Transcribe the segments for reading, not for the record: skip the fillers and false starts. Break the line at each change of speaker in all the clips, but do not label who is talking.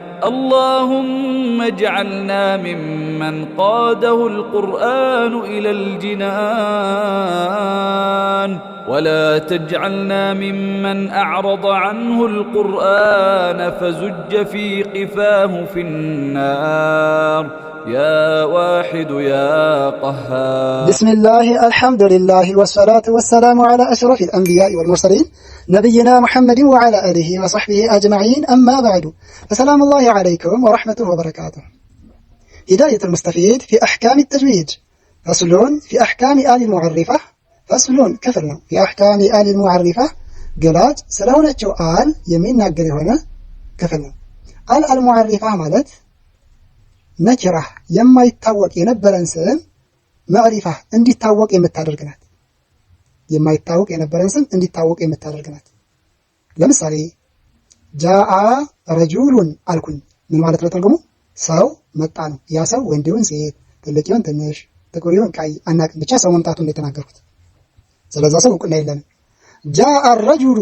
اللهم اجعلنا ممن قاده القرآن إلى الجنان، ولا تجعلنا ممن أعرض عنه القرآن فزج في قفاه في النار، يا واحد يا قهار.
بسم الله، الحمد لله، والصلاة والسلام على أشرف الأنبياء والمرسلين نبينا محمد وعلى آله وصحبه أجمعين، أما بعد، فسلام الله عليكم ورحمته وبركاته. هداية المستفيد في أحكام التجويد. فصل في أحكام آل المعرفة. فصل كفرنا في أحكام آل المعرفة. قلات سلونة آل يمين ناقر هنا كفرنا. آل المعرفة مالت نكرة يما يتاوق ينبر انسان معرفة اندي تاوق يمتادرقنات يما يتاوق ينبر انسان اندي تاوق يمتادرقنات. لمثالي جاء رجل الكن من مالت لترجمه سو مطانو يا سو وندون سيت تلكيون تنش تقريون كاي اناك ብቻ ሰው መምጣቱን እንደተናገርኩት ስለዛ ሰው ቁና የለም። جاء الرجل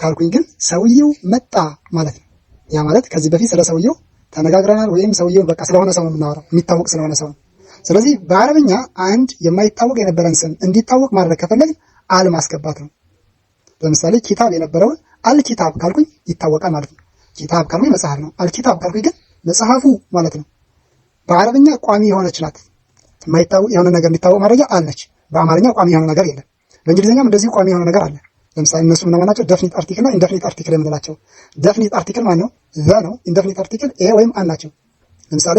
ካልኩኝ ግን ሰውየው መጣ ማለት ነው። ያ ማለት ከዚህ በፊት ስለ ሰውየው ተነጋግረናል ወይም ሰውየው በቃ ስለሆነ ሰው የምናወራው የሚታወቅ ስለሆነ ሰው። ስለዚህ በአረብኛ አንድ የማይታወቅ የነበረን ስም እንዲታወቅ ማድረግ ከፈለግን አል ማስገባት ነው። ለምሳሌ ኪታብ የነበረውን አልኪታብ ካልኩኝ ይታወቃል ማለት ነው። ኪታብ ካልኩኝ መጽሐፍ ነው። አልኪታብ ካልኩኝ ግን መጽሐፉ ማለት ነው። በአረብኛ ቋሚ የሆነች ናት። የማይታወቅ የሆነ ነገር እንዲታወቅ ማድረግ አለች። በአማርኛ ቋሚ የሆነ ነገር የለም። በእንግሊዝኛም እንደዚህ ቋሚ የሆነ ነገር አለ። ለምሳሌ እነሱ ምን ናቸው? ዴፊኒት አርቲክል እና ኢንዴፊኒት አርቲክል የምንላቸው። ዴፊኒት አርቲክል ማለት ነው ዘ ነው። ኢንዴፊኒት አርቲክል ኤ ወይም አን ናቸው። ለምሳሌ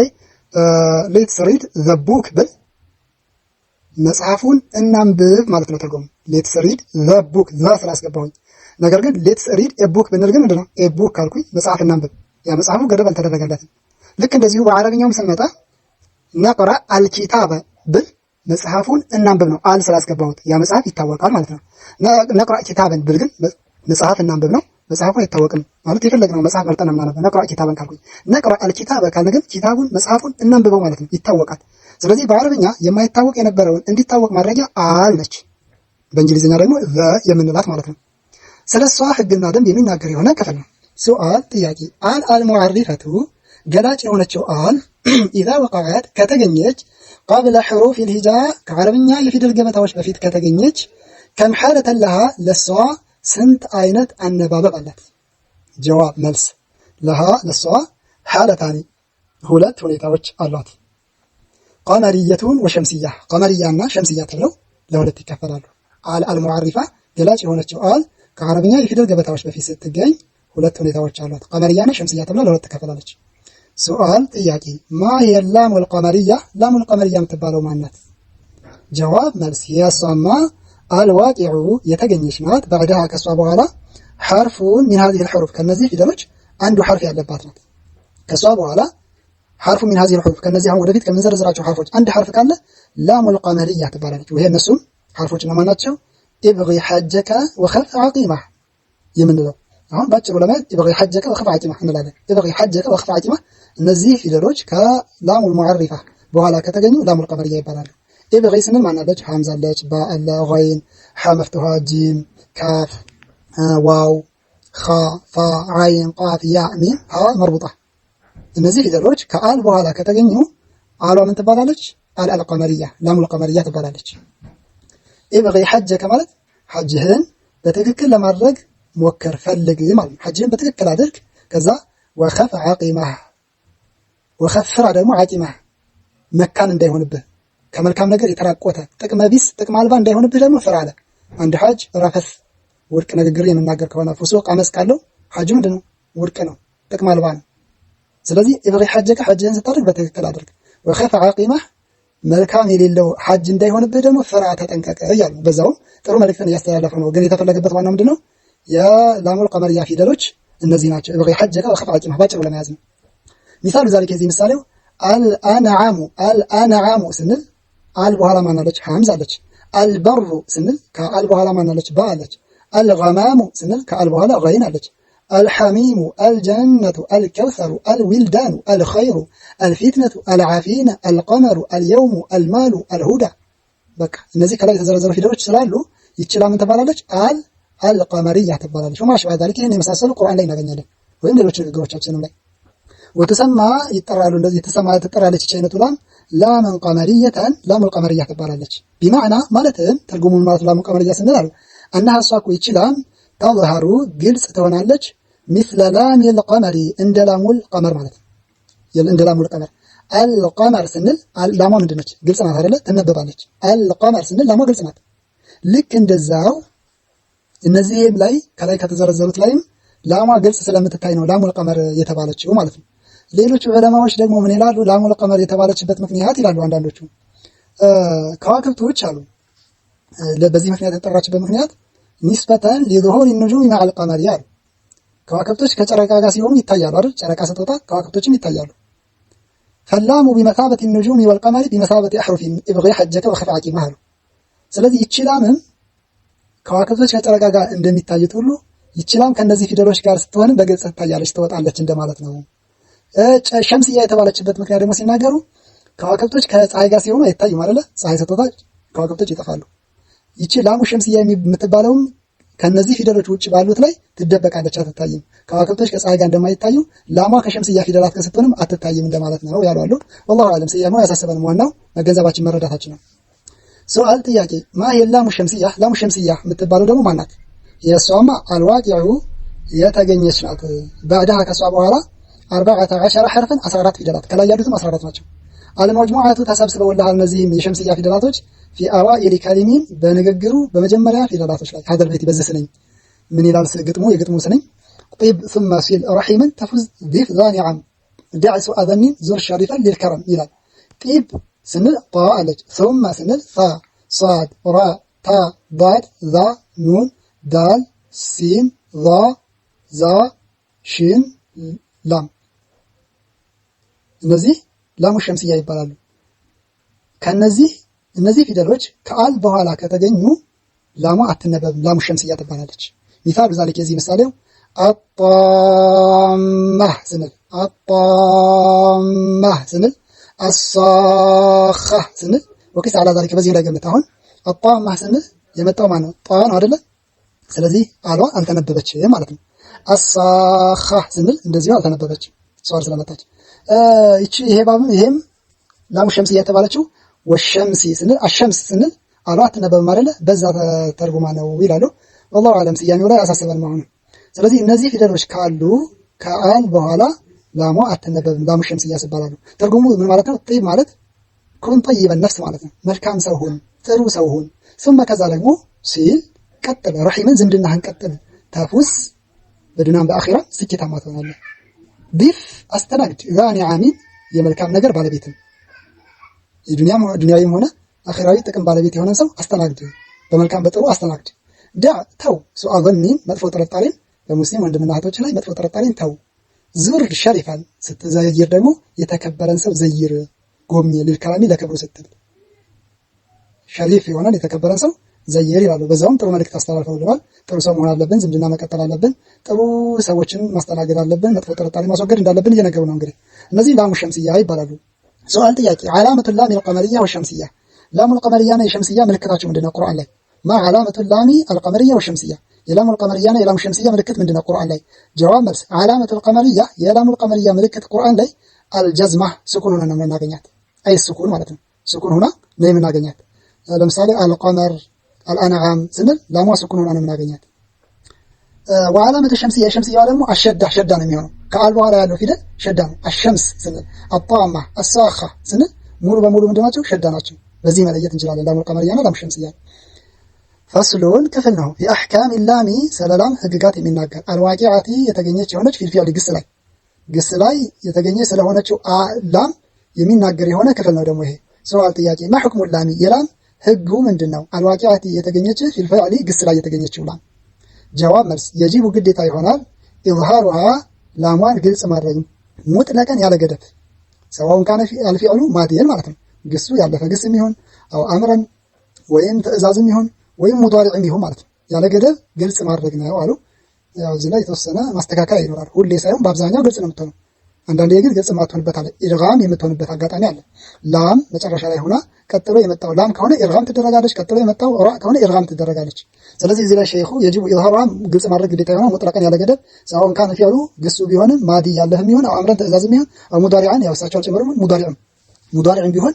ሌትስ ሪድ ዘ ቡክ ብል መጽሐፉን እናንብብ ማለት ነው ትርጉሙ። ሌትስ ሪድ ዘ ቡክ ዘ ስላስገባሁኝ። ነገር ግን ሌትስ ሪድ ኤ ቡክ ብንል ግን ምንድነው? ኤ ቡክ ካልኩኝ መጽሐፍ እናንብብ። ያ መጽሐፉ ገደብ አልተደረገለትም። ልክ እንደዚሁ በአረብኛውም ስንመጣ ነቅራ አልኪታበ ብል መጽሐፉን እናንብብ ነው። አል ስላስገባሁት ያ መጽሐፍ ይታወቃል ማለት ነው። ነቅራ ኪታበን ብል ግን መጽሐፍ እናንብብ ነው። መጽሐፉ አይታወቅም ማለት የፈለግነው መጽሐፍ መርጠን እናንብብ። ነቅራ ኪታበን ካልኩኝ ነቅራ አልኪታበ ካልን ግን ኪታቡን መጽሐፉን እናንብበው ማለት ነው። ይታወቃል። ስለዚህ በአረብኛ የማይታወቅ የነበረውን እንዲታወቅ ማድረጊያ አል ነች። በእንግሊዝኛ ደግሞ ዘ የምንላት ማለት ነው። ስለሷ ህግና ደንብ የሚናገር የሆነ ክፍል ነው። ሱአል ጥያቄ። አል አልሙዓሪፈቱ ገላጭ የሆነችው አል ኢዛ ወቀዐት ከተገኘች قبل حروف الهجاء ከአረብኛ የፊደል ገበታዎች በፊት ከተገኘች ከም ሐለተ ለሃ ለሷ ስንት አይነት አነባበብ አላት? ጀዋብ መልስ ለሃ ለሷ ሐለታኒ ሁለት ሁኔታዎች አሏት። ቀመርየቱን ወሸምስያ ቀመርያና ሸምስያ ተብለው ለሁለት ይከፈላሉ። አል አልሙዓሪፋ ገላጭ የሆነችው አል ከአረብኛ የፊደል ገበታዎች በፊት ስትገኝ ሁለት ሁኔታዎች አሏት። ቀመርያና ሸምስያ ተብለው ለሁለት ትከፈላለች። ሱአል ጥያቄ። ማ ሂየ ላሙል ቀመርያ ላሙል ቀመርያ የምትባለው ማናት? ጀዋብ መልስ የሷማ አልዋቂዑ የተገኘች ናት። ባዕድሃ ከሷ በኋላ ሐርፉን ሚን ሀዚሂል ሑሩፍ ከነዚህ ፊደሎች አንዱ ሐርፍ ያለባት ናት። ከሷ በኋላ ሐርፉ ሚን ሀዚሂል ሑሩፍ ከነዚህ አሁን ወደፊት ከምንዘረዝራቸው ሐርፎች አንድ ሐርፍ ካለ ላሙል ቀመርያ ትባላለች። ይሄ እነሱም ሐርፎች እነማን ናቸው? ኢብጊ ሐጀከ ወኸፍ ዐቂማ የምንለው አሁን ባጭሩ ለማየት ኢብጊ ሐጀከ ወኸፍ ዐቂማ እንላለን። ኢብጊ ሐጀከ ወኸፍ ዐቂማ እነዚህ ፊደሎች ከላሙል ሙዓሪፋ በኋላ ከተገኙ ላሙል ቀመርያ ይባላሉ። ኢብጊ ስንል ማናለች? ሐምዛ አለች፣ ባ አለ፣ ገይን፣ ሐ መፍቱሃ፣ ጂም፣ ካፍ፣ ዋው፣ ኻ፣ ፋ፣ ዐይን፣ ቃፍ፣ ያ፣ ሚም፣ ሀ መርቡጣ። እነዚህ ፊደሎች ከአል በኋላ ከተገኙ አሏ ምን ትባላለች? አል አልቀመርያ ላሙል ቀመርያ ትባላለች። ኢብጊ ሐጀከ ማለት ሐጅህን በትክክል ለማድረግ ሞክር ፈልግ ማለት ነው። ሐጅህን በትክክል አድርግ። ከዛ ወኸፍ ዐቂማህ ወኸፍራ ደግሞ ዐቂማህ መካን እንዳይሆንብህ ከመልካም ነገር የተራቆተ ጥቅመ ቢስ ጥቅም አልባ እንዳይሆንብህ ደግሞ ፍራ አለ። አንድ ሐጅ ረፈስ ውድቅ ንግግር የምናገር ከሆነ ፉሱቅ አመፅ ካለው ሐጁ ምንድነው? ውድቅ ነው፣ ጥቅም አልባ ነው። ስለዚህ ኢብጊ ሐጀከ ሐጅህን ስታደርግ በትክክል አድርግ። ወኸፍ ዐቂማህ መልካም የሌለው ሐጅ እንዳይሆንብህ ደግሞ ፍራ፣ ተጠንቀቅ እያሉ በዛውም ጥሩ መልእክትን እያስተላለፈ ነው። ግን የተፈለገበት ዋናው ምንድነው? የላሙል ቀመርያ ፊደሎች እነዚህ ናቸው። ኢብጊ ሐጀከ ወኸፍ ዐቂማህ ባጭሩ ለመያዝ ነው። ሚሳሉ ዛሬ ከዚህ ምሳሌው አልአንዓሙ ስንል አል በኋላ ማናለች? ሐምዛ አለች። አልበሩ ስንል ከአል በኋላ ማናለች? ባ አለች። አልገማሙ ስንል ከአል በኋላ ገይን አለች። አልሐሚሙ አልጀነቱ አልከውሰሩ አልዊልዳኑ አልኸይሩ አልፊትነቱ አልዓፊነ አልቀመሩ አልየውሙ አልማሉ አልሁዳ። በቃ እነዚህ ከላይ የተዘረዘሩ ፊደሎች ስላሉ ይችላ ምን ትባላለች? አል አልቀመርያ ትባላለች። ወማሽ ባዳልክ ይሄን የመሳሰሉ ቁርአን ላይ እናገኛለን ወይም ሌሎች ንግግሮቻችንም ላይ ወተሰማ ይጠራሉ እንደዚህ ተሰማ ትጠራለች እቺ አይነቱ ላም ላመን ቀመርየተን ላሙል ቀመርያ ትባላለች ቢማዕና ማለትም ትርጉሙን ማለት ላሙል ቀመርያ ስንል አሉ أنها ساكو يتشلام تظهر جلس تونالج مثل لام القمر عند لام القمر مالت عند لام القمر القمر سنل لامو مندنج جلس ما هرله تنببالج القمر سنل لامو جلس مات لك እንደዛው እነዚህም ላይ ከላይ ከተዘረዘሩት ላይም ላሟ ግልጽ ስለምትታይ ነው ላሙል ቀመር የተባለችው ማለት ነው። ሌሎች ዑለማዎች ደግሞ ምን ይላሉ? ላሙል ቀመር የተባለችበት ምክንያት ይላሉ አንዳንዶቹ ከዋክብቶች አሉ በዚህ ምክንያት የተጠራችበት ምክንያት ንስበተን لظهور النجوم مع القمر ያሉ ከዋክብቶች ከጨረቃ ጋር ሲሆኑ ይታያሉ አይደል? ጨረቃ ስትወጣ ከዋክብቶችም ይታያሉ። فاللام بمثابة النجوم والقمر بمثابة أحرف ابغي حجك وخفعك مهل ስለዚህ ይቺ ላምም ከዋክብቶች ከጨረቃ ጋር እንደሚታዩት ሁሉ ይቺ ላም ከነዚህ ፊደሎች ጋር ስትሆን በግልጽ ትታያለች ትወጣለች እንደማለት ነው። ሸምስያ የተባለችበት ምክንያት ደግሞ ሲናገሩ ከዋክብቶች ከፀሐይ ጋር ሲሆኑ አይታዩም አይደል? ፀሐይ ስትወጣ ከዋክብቶች ይጠፋሉ። ይቺ ላሙ ሸምስያ የምትባለውም ከነዚህ ፊደሎች ውጭ ባሉት ላይ ትደበቃለች አትታይም። ከዋክብቶች ከፀሐይ ጋር እንደማይታዩ ላሟ ከሸምስያ ፊደላት ጋር ስትሆንም አትታይም እንደማለት ነው ያሉ አሉ። والله اعلم ስያሜው ያሳሰበን ዋናው መገንዘባችን መረዳታችን ነው። سؤال ጥያቄ ما هي اللام الشمسية ላሙ ሸምስያ የምትባለው ደግሞ ማናት? የሷማ አልዋቂዑ የተገኘች ናት። بعدها ከሷ በኋላ 14 حرفا 14 ፊደላት ከላይ ያሉትም 14 ናቸው። አልመጅሙዓቱ ተሰብስበውልሃል እነዚህም የሸምስያ ፊደላቶች في أوائل كلمين بنجرو بمجمرة في ثلاثة شلي هذا البيت بز سنين من إلى الجتمو يجتمو سنين طيب ثم سيل رحيما تفوز ضيف ذاني عام دعس أذنين زر شريفا للكرم إلى طيب سنل طاء ثم سنل ثا صاد راء تا ضاد ذا نون دال سين ظا زا شين لام نزيه لام الشمسية يبالالو كان نزيه እነዚህ ፊደሎች ከአል በኋላ ከተገኙ ላሟ አትነበብም ላሙ ሸምስያ ትባላለች። ሚሳል ذلك የዚህ ምሳሌው አጣማህ ስንል አሳኻህ ስንል ወኪስ على ذلك በዚህ ላይ ገምት አሁን አጣማህ ስንል የመጣው ማን ነው? ጣ ነው አይደለ? ስለዚህ አሏ አልተነበበችም ማለት ነው። አሳኻህ ስንል እንደዚሁ አልተነበበችም ሷር ስለመጣች ይሄም ላሙ ሸምስያ የተባለችው والشمس سنل الشمس سنل አሏት ነበብ ማለት በዛ ተርጉማ ነው ይላሉ። والله اعلم ስያሜው ላይ ያሳስባል ማለት ነው። ስለዚህ እነዚህ ፊደሎች ካሉ ከአል በኋላ ላሟ አትነበብም ላሙ ሸምስያ ይባላሉ። ትርጉሙ ምን ማለት ነው? طيب ማለት ኩን طيب النفس ማለት ነው። መልካም ሰው ሁን ጥሩ ሰው ሁን። ثم ከዛ ደግሞ ሲል ቀጥል ረሂምን ዝምድናህን ቀጥል ተፉስ በዱንያም በአኺራ ስኬታማ ትሆናለህ። ዲፍ አስተናግድ ዛኒ አሚን የመልካም ነገር ባለቤት የዱንያዊም ሆነ አኺራዊ ጥቅም ባለቤት የሆነ ሰው አስተናግድ በመልካም በጥሩ አስተናግድ። ዳ ተው ሱአዘኒን መጥፎ ጥርጣሬን በሙስሊም ወንድምና እህቶች ላይ መጥፎ ጥርጣሬን ተው። ዙር ሸሪፋን ስትዘይር ደግሞ የተከበረን ሰው ዘይር ጎብኝ ለልከላሚ ለክብሩ ስትል ሸሪፍ የሆነን የተከበረን ሰው ዘይር ይላሉ። በዛውም ጥሩ መልእክት አስተላልፈውልናል። ጥሩ ሰው መሆን አለብን፣ ዝምድና መቀጠል አለብን፣ ጥሩ ሰዎችን ማስተናገድ አለብን፣ መጥፎ ጥርጣሬ ማስወገድ እንዳለብን እየነገሩ ነው። እንግዲህ እነዚህ ላሙ ሸምስያ ይባላሉ። سؤال ጥያቄ علامة اللام القمرية والشمسية لام القمرية والشمسية ملكتاቸው ምንድነው? ቁርአን ላይ ما علامة اللام القمرية والشمسية የላሙ القمرية የላሙ ሸምስያ ምልክት ምንድነው? ቁርአን ላይ ጀዋብ መልስ علامة القمرية የላሙ القمرية ምልክት ቁርአን ላይ الجزمة سكون ሆነ ነው የምናገኛት። አይ ስኩን ማለት ነው። ስኩን ሆና ነው የምናገኛት። ለምሳሌ القمر الانعام ስንል ላሟ ስኩን ሆና ነው የምናገኛት። وعلامة الشمسية الشمسية ደግሞ አሸዳ ነው የሚሆነው ከአል በኋላ ያለው ፊደል ሸዳ ነው። الشمس ስንል الطامة الصاخة ስንል ሙሉ በሙሉ ምንድናቸው? ሸዳ ናቸው። በዚህ መለየት እንችላለን ላሙ القمرية ላሙ ሸምስያ። ፈስሉን ክፍል ነው የአህካም ላሚ ሰለላም ህግጋት የሚናገር አልዋቂዓቲ የተገኘች የሆነች ፊልፊል ግስ ላይ የተገኘች ስለሆነችው ላም የሚናገር የሆነ ክፍል ነው ደግሞ ይሄ። ሰዋል ጥያቄ ما حكم اللام የላም ህጉ ምንድነው? አልዋቂዓቲ የተገኘች ፊልፊል ግስ ላይ የተገኘችው ላም ጀዋብ መልስ የጂቡ ግዴታ ይሆናል ኢዝሃሩሃ ላሟን ግልጽ ማድረግ ሙጥለቀን ያለ ገደብ ሰዋውን ካነ አልፊዕሉ ማዲየን ማለት ነው። ግሱ ያለፈ ግስ የሚሆን አው አምረን ወይም ትእዛዝም ይሆን ወይም ሙዳሪዕም ይሆን ማለት ነው። ያለ ገደብ ግልጽ ማድረግ ነው አሉ። ያው እዚህ ላይ የተወሰነ ማስተካከያ ይኖራል። ሁሌ ሳይሆን በአብዛኛው ግልጽ ነው የምትሆነው። አንዳንዴ ግን ግልጽ ማትሆንበት አለ ኢድጋም የምትሆንበት አጋጣሚ አለ። ላም መጨረሻ ላይ ሆና ቀጥሎ የመጣው ላም ከሆነ ኢድጋም ትደረጋለች፣ ቀጥሎ የመጣው ራ ከሆነ ኢድጋም ትደረጋለች። ስለዚህ እዚህ ላይ ሸይኹ የጅቡ ኢዝሃሯን ግልጽ ማድረግ ግዴታ የሆነ ሙጥለቀን ያለ ገደብ ሰውን ካን ፊዕሉ ግሱ ቢሆንም ማዲ ያለህም ቢሆን አው አምረን ትእዛዝም ቢሆን አው ሙዳሪዓን ያው እሳቸው ጨምረው ሙዳሪዕም ቢሆን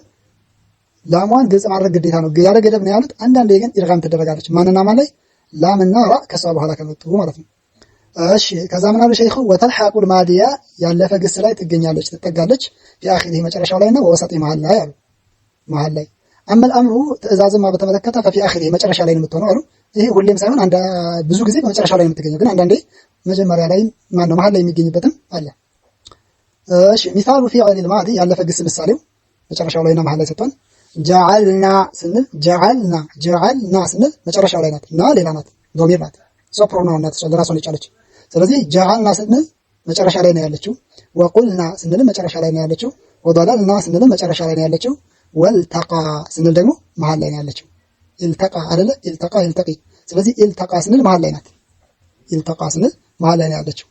ላሟን ግልጽ ማድረግ ግዴታ ነው ያለ ገደብ ነው ያሉት። አንዳንዴ ግን ኢድጋም ትደረጋለች ማንና ማን ላይ ላምና ራ ከሷ በኋላ ከመጡ ማለት ነው። እሺ ከዛ ምን አለ ሸይኹ ወተልሐቁል ማዲያ ያለፈ ግስ ላይ ትገኛለች ትጠጋለች ፊአኺሪ መጨረሻው ላይ ነው ወሰጢ መሃል ላይ አሉ መሃል ላይ አመል አምሩ ትእዛዝማ በተመለከተ ከፊአኺሪ መጨረሻ ላይ ነው የምትሆነው አሉ። ይሄ ሁሌም ሳይሆን ብዙ ጊዜ በመጨረሻው ላይ ነው የምትገኘው፣ ግን አንዳንዴ መጀመሪያ ላይ ማን ነው መሃል ላይ የሚገኝበትም አለ። እሺ ሚሳሉ ፊዕል ማዲ ያለፈ ግስ ምሳሌው መጨረሻው ላይ ነው መሃል ላይ ሰጥቷል። ጀዐልና ስንል ጀዐልና ስንል መጨረሻው ላይ ናት እና ሌላ ናት ዶሚር ናት ሶ ፕሮናውን ናት ራሷን የቻለች። ስለዚህ ጀዐልና ስንል መጨረሻ ላይ ነው ያለችው፣ ወቁልና ስንል መጨረሻ ላይ ነው ያለችው፣ ወደለልና ስንል መጨረሻ ላይ ነው ያለችው፣ ወልተቃ ስንል ደግሞ መሃል ላይ ነው ያለችው። ኢልተቃ አይደለ ኢልተቃ ይልተቂ። ስለዚህ ኢልተቃ ስንል መሃል ላይ ናት፣ ኢልተቃ ስንል መሃል ላይ ነው ያለችው።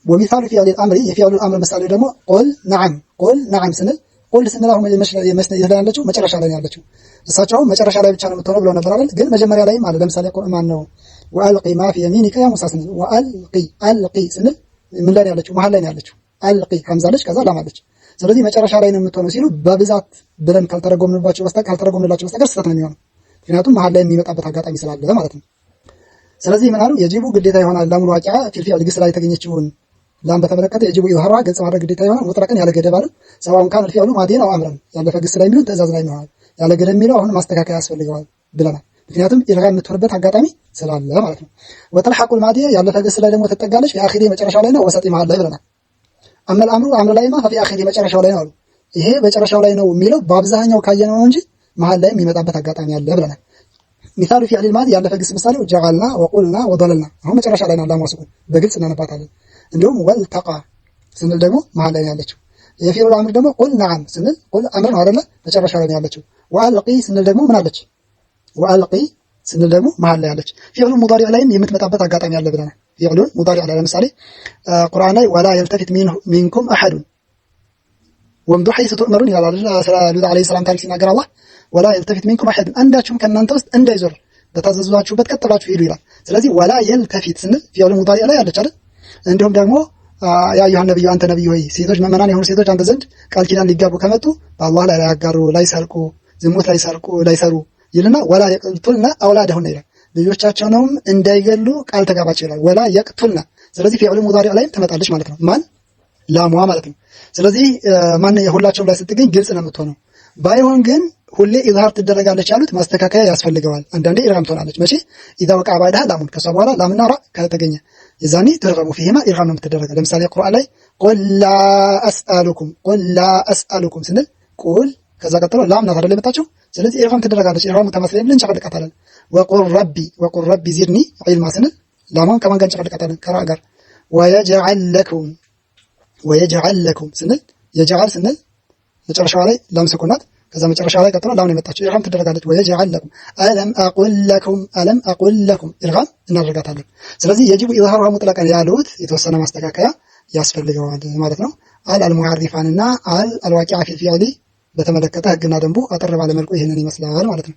ወሚሳሉ ፊዕል አምሪ የፊዕል አምር ምሳሌ ደግሞ ቁል ነዓም ስንል ቁል ስንል አሁን ያለችው መጨረሻ ላይ ነው ያለችው። እሳቸው መጨረሻ ላይ ብቻ ነው የምትሆነው ብለው ነበር አይደል? ግን መጀመሪያ ላይም አለ። ለምሳሌ ቁርአን ነው ወአልቂ ማ ፊ የሚኒከ ያ ሙሳ ስንል አልቂ ስንል ምን ላይ ነው ያለችው? መሃል ላይ ነው ያለችው። አልቂ ሐምዛለች ከዛ ላማለች። ስለዚህ መጨረሻ ላይ ነው የምትሆነው ሲሉ በብዛት ብለን ካልተረጎምንላቸው በስተቀር ስህተት ነው የሚሆነው። ምክንያቱም መሃል ላይ የሚመጣበት አጋጣሚ ስላለ ማለት ነው። ስለዚህ ምን አሉ? የጂቡ ግዴታ ይሆናል ላሙል ዋቂዓ ፊል ግስ ላይ የተገኘችውን ላም በተመለከተ የጂቡ ኢዝሃሯ ገጽ ማድረግ ግዴታ ይሆናል ሙጥለቀን ያለ ገደብ አለ። ሰዋውን ካን ፊዕሉ ማዲን አው አምረን ያለፈ ግስ ላይ የሚሉን ትእዛዝ ላይ ይሆናል ያለ ገደብ የሚለው አሁን ማስተካከያ ያስፈልገዋል ብለናል። ምክንያቱም ኢድጋም የምትሆንበት አጋጣሚ ስላለ ማለት ነው። ወተልሐቁል ማዲያ ያለፈ ግስ ላይ ደግሞ ትጠጋለች ፊአኺሪ መጨረሻው ላይ ነው ወሰጢ መሃል ላይ ብለናል። አመል አምሩ አምር ላይማ ፊአኺሪ መጨረሻው ላይ ነው አሉ። ይሄ መጨረሻው ላይ ነው የሚለው በአብዛኛው ካየነው እንጂ መሃል ላይ የሚመጣበት አጋጣሚ አለ ብለናል። ሚሳሉ ፊዕል ማዲ ያለፈ ግስ ምሳሌው ጀዐልና ወቁልና ወደለልና አሁን መጨረሻ ላይ ነው አላማስቁ በግልጽ እናነባታለን። እንዲሁም ወልተቃ ስንል ደግሞ መሃል ላይ ነው ያለችው። የፊዕል አምር ደግሞ ቁል ነዓም ስንል ቁል አምር ነው አይደለ መጨረሻ ላይ ነው ያለችው። ወአልቂ ስንል ደግሞ ምን አለች? ወአልቂ ስንል ደግሞ መሃል ላይ አለች። ፊዕሉ ሙዳሪዕ ላይም የምትመጣበት አጋጣሚ አለ ብለናል። ፊዕሉን ሙዳሪዕ ላይ ለምሳሌ ቁርአን ላይ ወላ የልተፊት ሚንኩም አሐዱን ወምዱ ሐይሱ ትእመሩን ይላል አይደል? ሉጥ ዓለይሂ ሰላም ታሪክ ሲናገር አላህ ወላ የልተፊት ሚንኩም አሐዱን አንዳችሁም ከእናንተ ውስጥ እንዳይዞር በታዘዛችሁበት ቀጥ ብላችሁ ሂዱ ይላል። ስለዚህ ወላ የልተፊት ስንል ፊዕሉ ሙዳሪዕ ላይ አለች አይደል? እንዲሁም ደግሞ ያ አዩሃ ነብዩ አንተ ነብይ ሆይ ሴቶች ምእመናን የሆኑ ሴቶች አንተ ዘንድ ቃል ኪዳን ሊጋቡ ከመጡ በአላህ ላይ ያጋሩ ላይሰርቁ ዝሙት ላይሰሩ ይልና ወላ የቅቱልና አውላደሁና ይላል። ልጆቻቸውንም እንዳይገሉ ቃል ተጋባቸው ይላል። ወላ የቅቱልና ስለዚህ ፊዕሉ ሙዳሪዕ ላይ ትመጣለች ማለት ነው። ማን ላሟ ማለት ነው። ስለዚህ ማን የሁላቸውም ላይ ስትገኝ ግልጽ ነው የምትሆነው። ባይሆን ግን ሁሌ ኢዝሃር ትደረጋለች ያሉት ማስተካከያ ያስፈልገዋል። አንዳንዴ ኢድጋም ትሆናለች። መቼ ኢዛ ወቃ ባዕድሃ ላሙን ከሷ በኋላ ላምና ራ ከተገኘ የዛኔ ትርገሙ ፊሂማ ኢድጋም ነው የምትደረገው። ለምሳሌ ቁርአን ላይ ቁል ላ አስአሉኩም ስንል ቁል ከዛ ቀጥሎ ላም ናት አይደል የመጣችው። ስለዚህ ኢድጋም ትደረጋለች። ኢድጋም ተመስለን ብለን እንጨፈልቃታለን። ወቁል ረቢ ዚድኒ ዒልማ ስንል ላማን ከማን ጋር እንጨፈልቃታለን? ከራ ጋር። ወየጅዐል ለኩም ስንል የጅዐል ስንል መጨረሻዋ ላይ ላም ስኩን ናት። ከዛ መጨረሻ ላይ ቀጥሎ ላም ነው የመጣችው። ኢድጋም ትደረጋለች። ወየጅዐል ለኩም አለም አቁል ለኩም ኢድጋም እናደርጋታለን። ስለዚህ የጂቡ ኢዝሃሩ ሙጥለቀን ያሉት የተወሰነ ማስተካከያ ያስፈልገዋል ማለት ነው። አልሙዓሪፋንና አልዋቂዓ ፊል ፊዕሊ በተመለከተ ህግና ደንቡ አጠር ባለ መልኩ ይሄንን ይመስላል ማለት ነው።